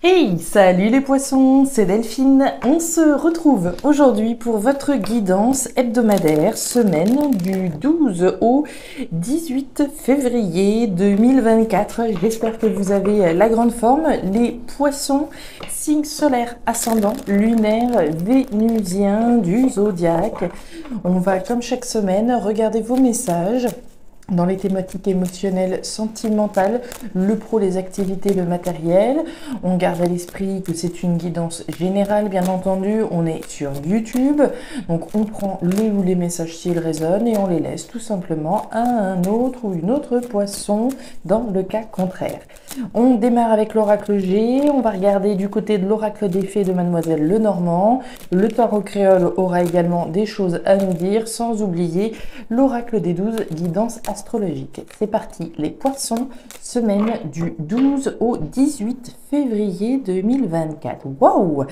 Hey, salut les poissons, c'est Delphine. On se retrouve aujourd'hui pour votre guidance hebdomadaire, semaine du 12 au 18 février 2024. J'espère que vous avez la grande forme. Les poissons, signe solaire ascendant, lunaire, vénusien du zodiaque. On va, comme chaque semaine, regarder vos messages dans les thématiques émotionnelles, sentimentales, le pro, les activités, le matériel. On garde à l'esprit que c'est une guidance générale, bien entendu. On est sur YouTube, donc on prend le ou les messages s'ils résonnent et on les laisse tout simplement à un autre ou une autre poisson dans le cas contraire. On démarre avec l'oracle G. On va regarder du côté de l'oracle des fées de Mademoiselle Lenormand. Le tarot créole aura également des choses à nous dire, sans oublier l'oracle des 12, guidance astrologique. C'est parti, les poissons, semaine du 12 au 18 février 2024. Waouh!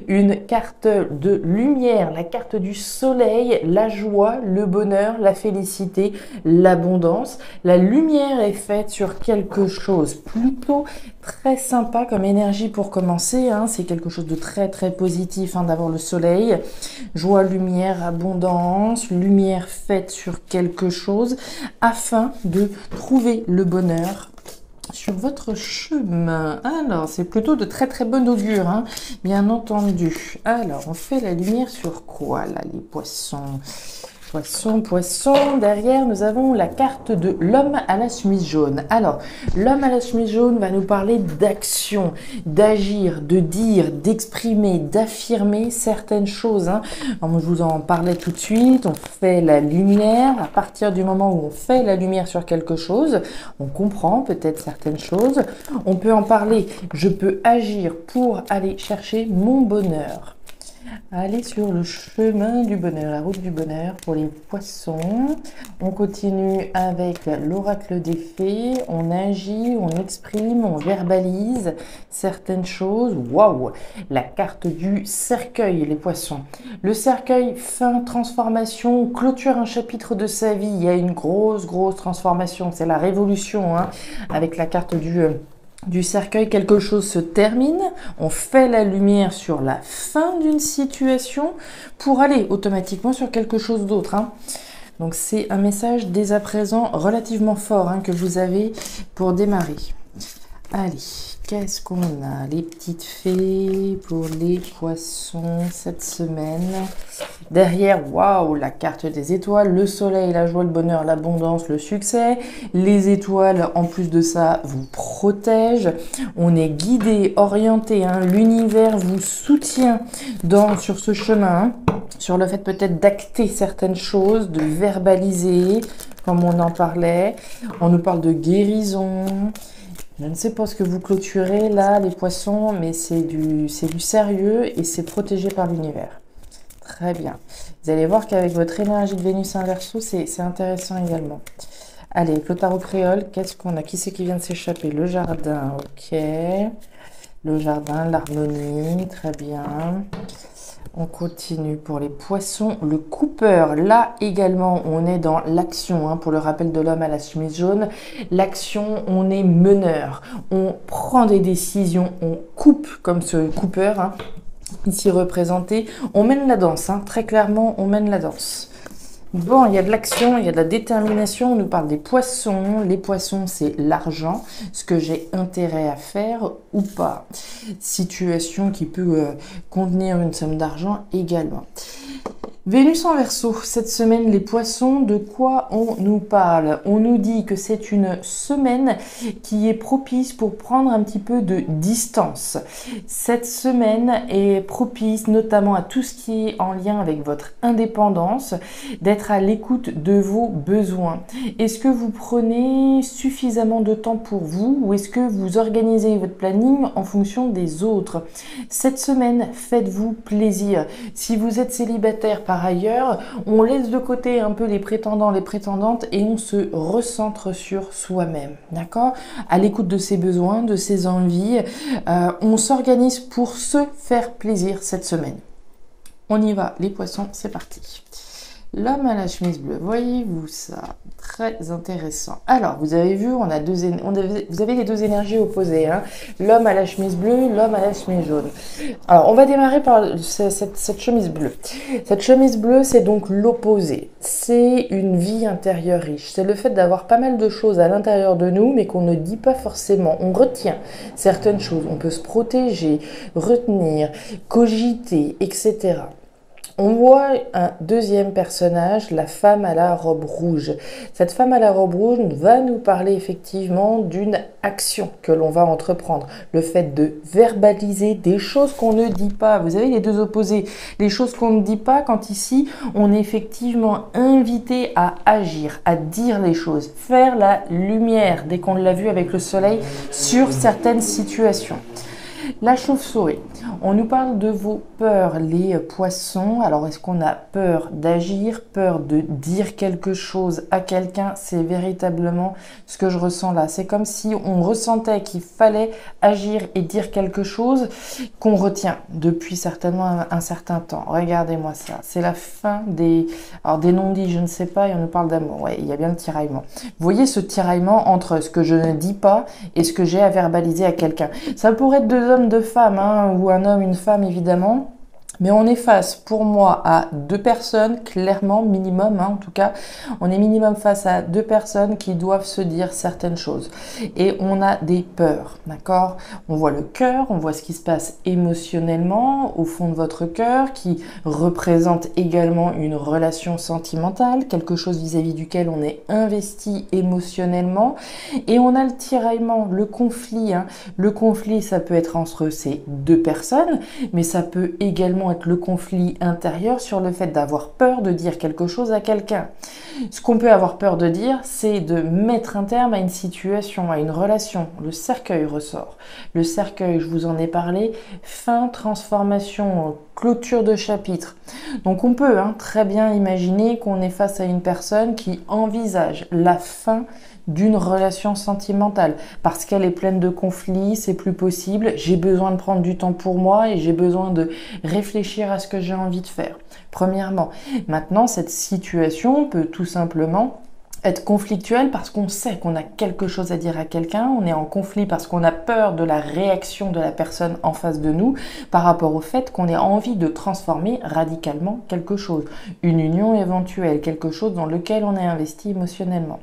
Une carte de lumière, la carte du soleil, la joie, le bonheur, la félicité, l'abondance. La lumière est faite sur quelque chose plutôt très sympa comme énergie pour commencer. C'est quelque chose de très très positif d'avoir le soleil. Joie, lumière, abondance, lumière faite sur quelque chose afin de trouver le bonheur sur votre chemin. Alors, c'est plutôt de très très bon augure, bien entendu. Alors, on fait la lumière sur quoi là, les poissons? Poisson. Derrière, nous avons la carte de l'homme à la chemise jaune. Alors, l'homme à la chemise jaune va nous parler d'action, d'agir, de dire, d'exprimer, d'affirmer certaines choses. Alors, je vous en parlais tout de suite. On fait la lumière. À partir du moment où on fait la lumière sur quelque chose, on comprend peut-être certaines choses. On peut en parler. Je peux agir pour aller chercher mon bonheur. Aller sur le chemin du bonheur, la route du bonheur pour les poissons. On continue avec l'oracle des fées. On agit, on exprime, on verbalise certaines choses. Waouh! La carte du cercueil, les poissons. Le cercueil, fin, transformation, clôture un chapitre de sa vie. Il y a une grosse transformation. C'est la révolution avec la carte du cercueil, quelque chose se termine, on fait la lumière sur la fin d'une situation pour aller automatiquement sur quelque chose d'autre. Donc c'est un message dès à présent relativement fort que vous avez pour démarrer. Allez, qu'est-ce qu'on a? Les petites fées pour les poissons cette semaine. Derrière, waouh, la carte des étoiles, le soleil, la joie, le bonheur, l'abondance, le succès. Les étoiles, en plus de ça, vous protègent. On est guidé, orienté. L'univers vous soutient sur ce chemin. Sur le fait peut-être d'acter certaines choses, de verbaliser, comme on en parlait. On nous parle de guérison. Je ne sais pas ce que vous clôturez là, les poissons, mais c'est du sérieux et c'est protégé par l'univers. Très bien. Vous allez voir qu'avec votre énergie de Vénus en Verseau, c'est intéressant également. Allez, avec le tarot créole, qu'est-ce qu'on a? Qui c'est qui vient de s'échapper? Le jardin, ok. Le jardin, l'harmonie, très bien. On continue pour les poissons. Le coupeur, là également, on est dans l'action. Pour le rappel de l'homme à la chemise jaune, l'action, on est meneur. On prend des décisions, on coupe comme ce coupeur, ici représenté. On mène la danse, très clairement, on mène la danse. Bon, il y a de l'action, il y a de la détermination. On nous parle des poissons. Les poissons, c'est l'argent, ce que j'ai intérêt à faire ou pas. Situation qui peut contenir une somme d'argent également. Vénus en Verseau, cette semaine, les poissons, de quoi on nous parle? On nous dit que c'est une semaine qui est propice pour prendre un petit peu de distance. Cette semaine est propice notamment à tout ce qui est en lien avec votre indépendance, d'être à l'écoute de vos besoins. Est-ce que vous prenez suffisamment de temps pour vous ou est-ce que vous organisez votre planning en fonction des autres? Cette semaine, faites-vous plaisir. Si vous êtes célibataire, par ailleurs, on laisse de côté un peu les prétendants, les prétendantes et on se recentre sur soi-même, d'accord? À l'écoute de ses besoins, de ses envies, on s'organise pour se faire plaisir cette semaine. On y va, les poissons, c'est parti. L'homme à la chemise bleue, voyez-vous ça? Très intéressant. Alors, vous avez vu, vous avez les deux énergies opposées, hein. L'homme à la chemise bleue, l'homme à la chemise jaune. Alors, on va démarrer par cette chemise bleue. Cette chemise bleue, c'est donc l'opposé. C'est une vie intérieure riche. C'est le fait d'avoir pas mal de choses à l'intérieur de nous, mais qu'on ne dit pas forcément. On retient certaines choses. On peut se protéger, retenir, cogiter, etc. On voit un deuxième personnage, la femme à la robe rouge. Cette femme à la robe rouge va nous parler effectivement d'une action que l'on va entreprendre. Le fait de verbaliser des choses qu'on ne dit pas. Vous avez les deux opposés. Les choses qu'on ne dit pas quand ici, on est effectivement invité à agir, à dire les choses, faire la lumière, dès qu'on l'a vu avec le soleil, sur certaines situations. La chauve-souris, on nous parle de vos peurs, les poissons. Alors, est-ce qu'on a peur d'agir, peur de dire quelque chose à quelqu'un? C'est véritablement ce que je ressens là. C'est comme si on ressentait qu'il fallait agir et dire quelque chose qu'on retient depuis certainement un certain temps. Regardez-moi ça. C'est la fin des non-dits, je ne sais pas, et on nous parle d'amour. Ouais, il y a bien le tiraillement. Vous voyez ce tiraillement entre ce que je ne dis pas et ce que j'ai à verbaliser à quelqu'un. Ça pourrait être deux hommes, deux femmes, hein, ou un homme, une femme évidemment. Mais on est face, pour moi, à deux personnes, clairement, minimum, hein, en tout cas, on est minimum face à deux personnes qui doivent se dire certaines choses. Et on a des peurs, d'accord? On voit le cœur, on voit ce qui se passe émotionnellement, au fond de votre cœur, qui représente également une relation sentimentale, quelque chose vis-à-vis duquel on est investi émotionnellement. Et on a le tiraillement, le conflit, hein. Le conflit, ça peut être entre ces deux personnes, mais ça peut également être le conflit intérieur sur le fait d'avoir peur de dire quelque chose à quelqu'un. Ce qu'on peut avoir peur de dire, c'est de mettre un terme à une situation, à une relation. Le cercueil ressort. Le cercueil, je vous en ai parlé, fin, transformation, clôture de chapitre. Donc on peut très bien imaginer qu'on est face à une personne qui envisage la fin d'une relation sentimentale parce qu'elle est pleine de conflits, c'est plus possible, j'ai besoin de prendre du temps pour moi et j'ai besoin de réfléchir à ce que j'ai envie de faire. Premièrement, maintenant cette situation peut tout simplement être conflictuelle parce qu'on sait qu'on a quelque chose à dire à quelqu'un, on est en conflit parce qu'on a peur de la réaction de la personne en face de nous par rapport au fait qu'on ait envie de transformer radicalement quelque chose, une union éventuelle, quelque chose dans lequel on est investi émotionnellement.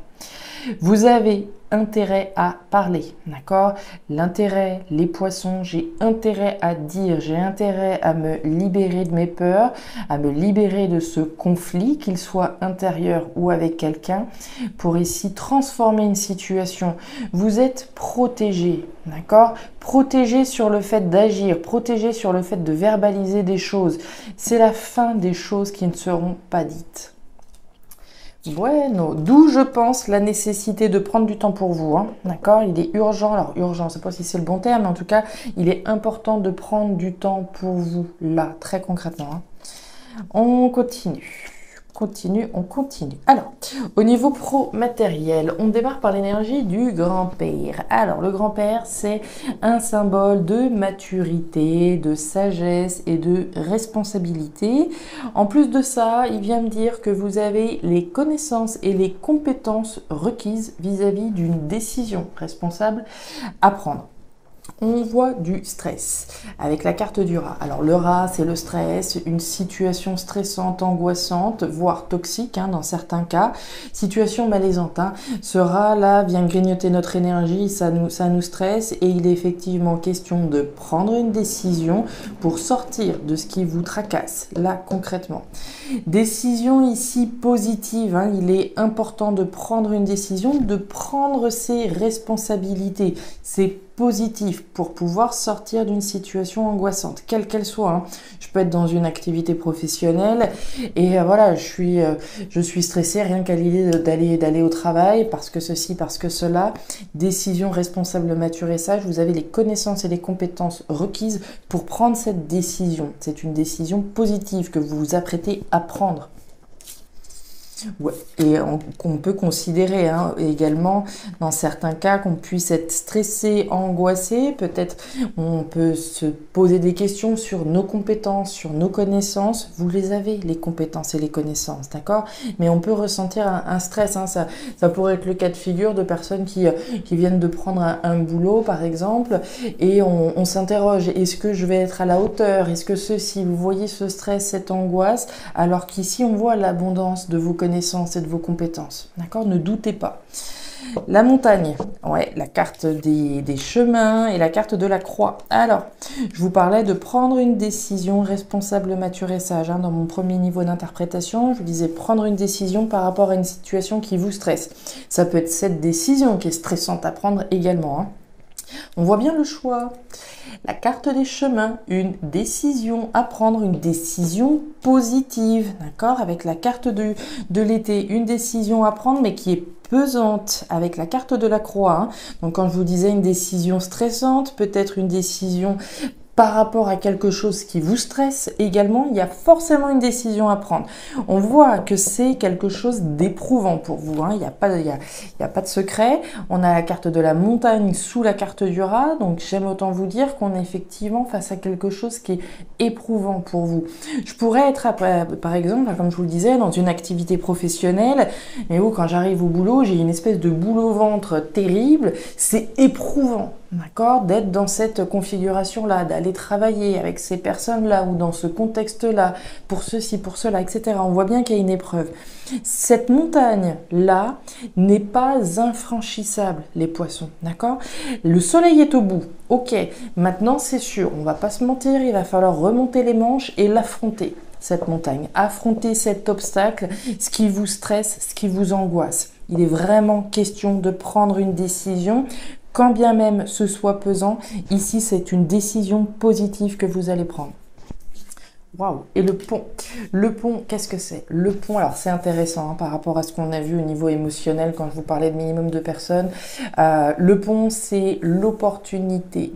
Vous avez intérêt à parler, d'accord? L'intérêt, les poissons, j'ai intérêt à dire, j'ai intérêt à me libérer de mes peurs, à me libérer de ce conflit, qu'il soit intérieur ou avec quelqu'un, pour ici transformer une situation. Vous êtes protégé, d'accord? Protégé sur le fait d'agir, protégé sur le fait de verbaliser des choses. C'est la fin des choses qui ne seront pas dites. Bueno, d'où je pense la nécessité de prendre du temps pour vous, hein, d'accord? Il est urgent, alors urgent, je ne sais pas si c'est le bon terme, mais en tout cas, il est important de prendre du temps pour vous, là, très concrètement, hein. On continue. On continue. Alors, au niveau pro-matériel, on démarre par l'énergie du grand-père. Alors, le grand-père, c'est un symbole de maturité, de sagesse et de responsabilité. En plus de ça, il vient me dire que vous avez les connaissances et les compétences requises vis-à-vis d'une décision responsable à prendre. On voit du stress avec la carte du rat. Alors le rat, c'est le stress, une situation stressante, angoissante, voire toxique dans certains cas, situation malaisante. Ce rat-là vient grignoter notre énergie, ça nous stresse et il est effectivement question de prendre une décision pour sortir de ce qui vous tracasse, là concrètement. Décision ici positive, il est important de prendre une décision, de prendre ses responsabilités. C'est positif pour pouvoir sortir d'une situation angoissante, quelle qu'elle soit. Je peux être dans une activité professionnelle et voilà, je suis stressée rien qu'à l'idée d'aller au travail parce que ceci, parce que cela. Décision responsable, mature et sage, vous avez les connaissances et les compétences requises pour prendre cette décision. C'est une décision positive que vous vous apprêtez à prendre. Ouais. Et on peut considérer également, dans certains cas, qu'on puisse être stressé, angoissé. Peut-être on peut se poser des questions sur nos compétences, sur nos connaissances. Vous les avez, les compétences et les connaissances, d'accord? Mais on peut ressentir un stress. Ça pourrait être le cas de figure de personnes qui viennent de prendre un boulot, par exemple, et on s'interroge, est-ce que je vais être à la hauteur? Est-ce que ceci, vous voyez ce stress, cette angoisse, alors qu'ici, on voit l'abondance de vos connaissances et de vos compétences. D'accord? Ne doutez pas. La montagne, ouais, la carte des chemins et la carte de la croix. Alors, je vous parlais de prendre une décision responsable, mature et sage. Dans mon premier niveau d'interprétation, je vous disais prendre une décision par rapport à une situation qui vous stresse. Ça peut être cette décision qui est stressante à prendre également. On voit bien le choix. La carte des chemins, une décision à prendre, une décision positive, d'accord? Avec la carte de l'été, une décision à prendre, mais qui est pesante, avec la carte de la croix. Donc quand je vous disais une décision stressante, peut-être une décision par rapport à quelque chose qui vous stresse également, il y a forcément une décision à prendre. On voit que c'est quelque chose d'éprouvant pour vous. Il n'y a pas de secret. On a la carte de la montagne sous la carte du rat. Donc j'aime autant vous dire qu'on est effectivement face à quelque chose qui est éprouvant pour vous. Je pourrais être, par exemple, comme je vous le disais, dans une activité professionnelle, mais où quand j'arrive au boulot, j'ai une espèce de boule au ventre terrible. C'est éprouvant. D'accord, d'être dans cette configuration-là, d'aller travailler avec ces personnes-là ou dans ce contexte-là, pour ceci, pour cela, etc. On voit bien qu'il y a une épreuve. Cette montagne-là n'est pas infranchissable, les poissons, d'accord? Le soleil est au bout, ok. Maintenant, c'est sûr, on va pas se mentir, il va falloir remonter les manches et l'affronter, cette montagne. Affronter cet obstacle, ce qui vous stresse, ce qui vous angoisse. Il est vraiment question de prendre une décision. Quand bien même ce soit pesant, ici c'est une décision positive que vous allez prendre. Waouh! Et le pont. Le pont, qu'est-ce que c'est? Le pont, alors c'est intéressant par rapport à ce qu'on a vu au niveau émotionnel quand je vous parlais de minimum de personnes. Le pont, c'est l'opportunité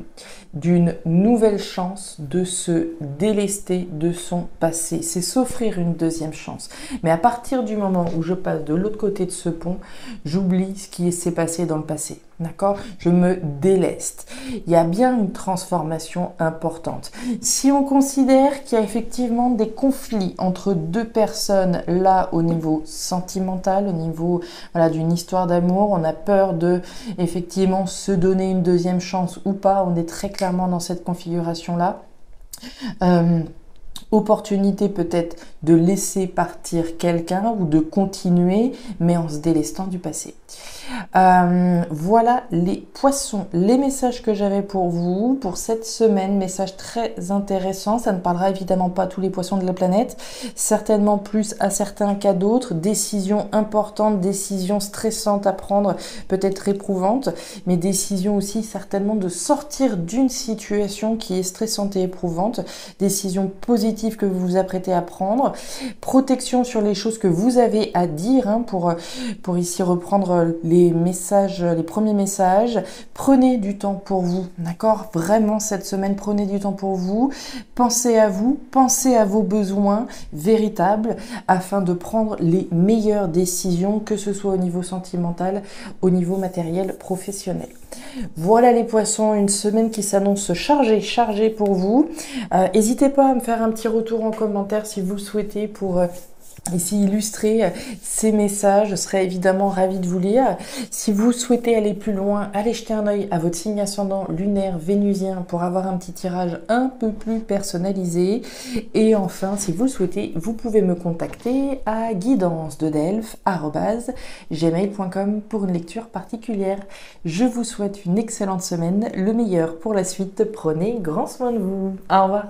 d'une nouvelle chance de se délester de son passé. C'est s'offrir une deuxième chance. Mais à partir du moment où je passe de l'autre côté de ce pont, j'oublie ce qui s'est passé dans le passé. D'accord? Je me déleste. Il y a bien une transformation importante. Si on considère qu'il y a effectivement des conflits entre deux personnes, là, au niveau sentimental, au niveau d'une histoire d'amour, on a peur de, effectivement, se donner une deuxième chance ou pas. On est très clairement dans cette configuration-là. Opportunité peut-être de laisser partir quelqu'un ou de continuer, mais en se délestant du passé. Voilà les poissons, les messages que j'avais pour vous pour cette semaine, messages très intéressants. Ça ne parlera évidemment pas à tous les poissons de la planète, certainement plus à certains qu'à d'autres. Décisions importantes, décisions stressantes à prendre, peut-être éprouvantes, mais décisions aussi certainement de sortir d'une situation qui est stressante et éprouvante. Décisions positives que vous vous apprêtez à prendre. Protection sur les choses que vous avez à dire, pour ici reprendre les messages, les premiers messages. Prenez du temps pour vous, d'accord? Vraiment, cette semaine, prenez du temps pour vous. Pensez à vous, pensez à vos besoins véritables afin de prendre les meilleures décisions, que ce soit au niveau sentimental, au niveau matériel, professionnel. Voilà les poissons, une semaine qui s'annonce chargée pour vous. N'hésitez pas à me faire un petit retour en commentaire si vous le souhaitez pour ici illustrer ces messages. Je serais évidemment ravie de vous lire. Si vous souhaitez aller plus loin, allez jeter un œil à votre signe ascendant lunaire vénusien pour avoir un petit tirage un peu plus personnalisé. Et enfin, si vous le souhaitez, vous pouvez me contacter à guidance-de-delphes@gmail.com pour une lecture particulière. Je vous souhaite une excellente semaine, le meilleur pour la suite. Prenez grand soin de vous. Au revoir.